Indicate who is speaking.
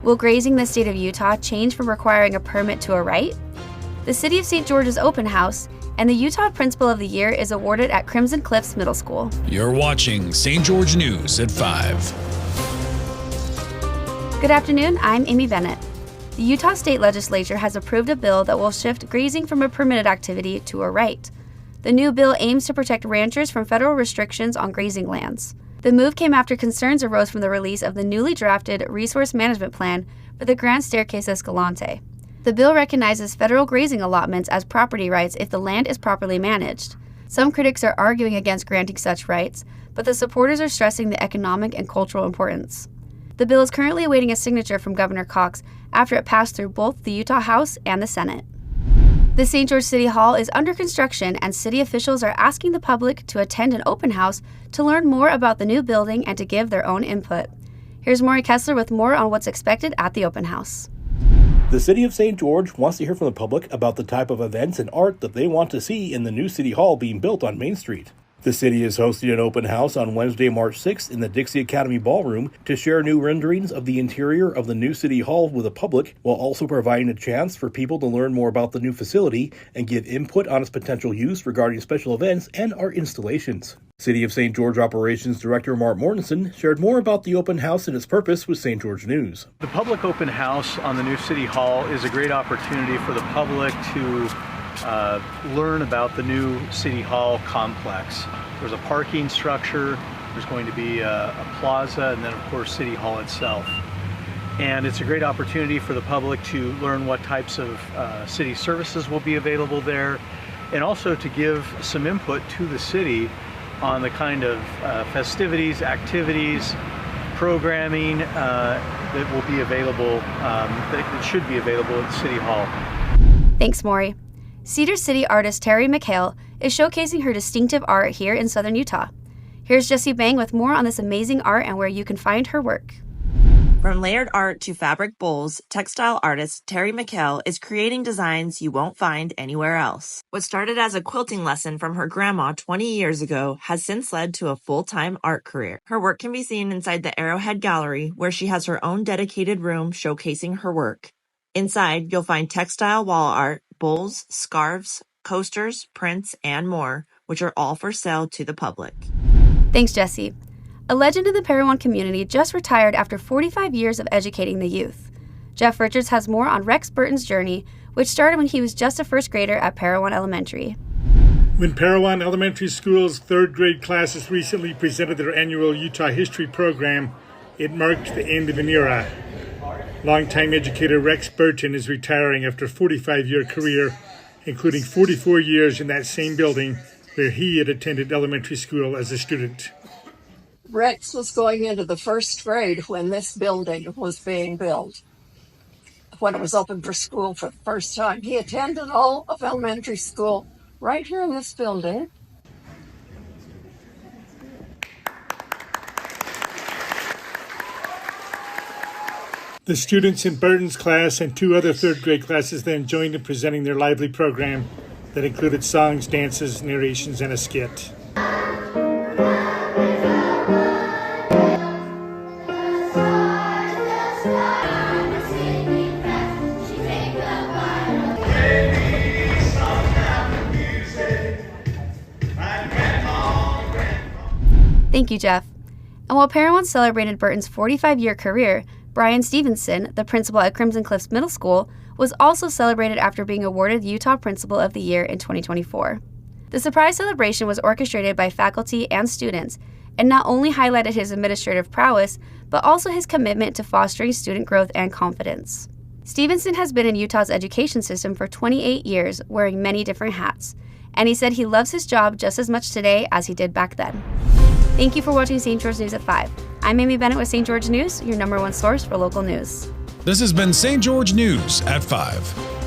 Speaker 1: Will grazing in the state of Utah change from requiring a permit to a right? The City of St. George's open house and the Utah Principal of the Year is awarded at Crimson Cliffs Middle School.
Speaker 2: You're watching St. George News at 5.
Speaker 1: Good afternoon, I'm Amy Bennett. The Utah State Legislature has approved a bill that will shift grazing from a permitted activity to a right. The new bill aims to protect ranchers from federal restrictions on grazing lands. The move came after concerns arose from the release of the newly drafted Resource Management Plan for the Grand Staircase Escalante. The bill recognizes federal grazing allotments as property rights if the land is properly managed. Some critics are arguing against granting such rights, but the supporters are stressing the economic and cultural importance. The bill is currently awaiting a signature from Governor Cox after it passed through both the Utah House and the Senate. The St. George City Hall is under construction, and city officials are asking the public to attend an open house to learn more about the new building and to give their own input. Here's Maury Kessler with more on what's expected at the open house.
Speaker 3: The City of St. George wants to hear from the public about the type of events and art that they want to see in the new City Hall being built on Main Street. The city is hosting an open house on Wednesday, March 6th in the Dixie Academy Ballroom to share new renderings of the interior of the new City Hall with the public, while also providing a chance for people to learn more about the new facility and give input on its potential use regarding special events and art installations. City of St. George Operations Director Mark Mortensen shared more about the open house and its purpose with St. George News.
Speaker 4: The public open house on the new City Hall is a great opportunity for the public to learn about the new City Hall complex. There's a parking structure, there's going to be a plaza, and then of course City Hall itself. And it's a great opportunity for the public to learn what types of city services will be available there, and also to give some input to the city on the kind of festivities, activities, programming that will be available, that should be available at City Hall.
Speaker 1: Thanks, Maury. Cedar City artist Terry McHale is showcasing her distinctive art here in southern Utah. Here's Jessie Bang with more on this amazing art and where you can find her work.
Speaker 5: From layered art to fabric bowls, textile artist Terry McHale is creating designs you won't find anywhere else. What started as a quilting lesson from her grandma 20 years ago has since led to a full-time art career. Her work can be seen inside the Arrowhead Gallery, where she has her own dedicated room showcasing her work. Inside, you'll find textile wall art, bowls, scarves, coasters, prints, and more, which are all for sale to the public.
Speaker 1: Thanks, Jessie. A legend in the Parowan community just retired after 45 years of educating the youth. Jeff Richards has more on Rex Burton's journey, which started when he was just a first grader at Parowan Elementary.
Speaker 6: When Parowan Elementary School's third grade classes recently presented their annual Utah History program, it marked the end of an era. Longtime educator Rex Burton is retiring after a 45-year career, including 44 years in that same building where he had attended elementary school as a student.
Speaker 7: Rex was going into the first grade when this building was being built. When it was open for school for the first time, he attended all of elementary school right here in this building.
Speaker 6: The students in Burton's class and two other third grade classes then joined in presenting their lively program that included songs, dances, narrations, and a skit.
Speaker 1: Thank you, Jeff. And while Parowan celebrated Burton's 45-year career, Brian Stevenson, the principal at Crimson Cliffs Middle School, was also celebrated after being awarded Utah Principal of the Year in 2024. The surprise celebration was orchestrated by faculty and students, and not only highlighted his administrative prowess, but also his commitment to fostering student growth and confidence. Stevenson has been in Utah's education system for 28 years, wearing many different hats, and he said he loves his job just as much today as he did back then. Thank you for watching St. George News at 5. I'm Amy Bennett with St. George News, your #1 source for local news.
Speaker 2: This has been St. George News at 5.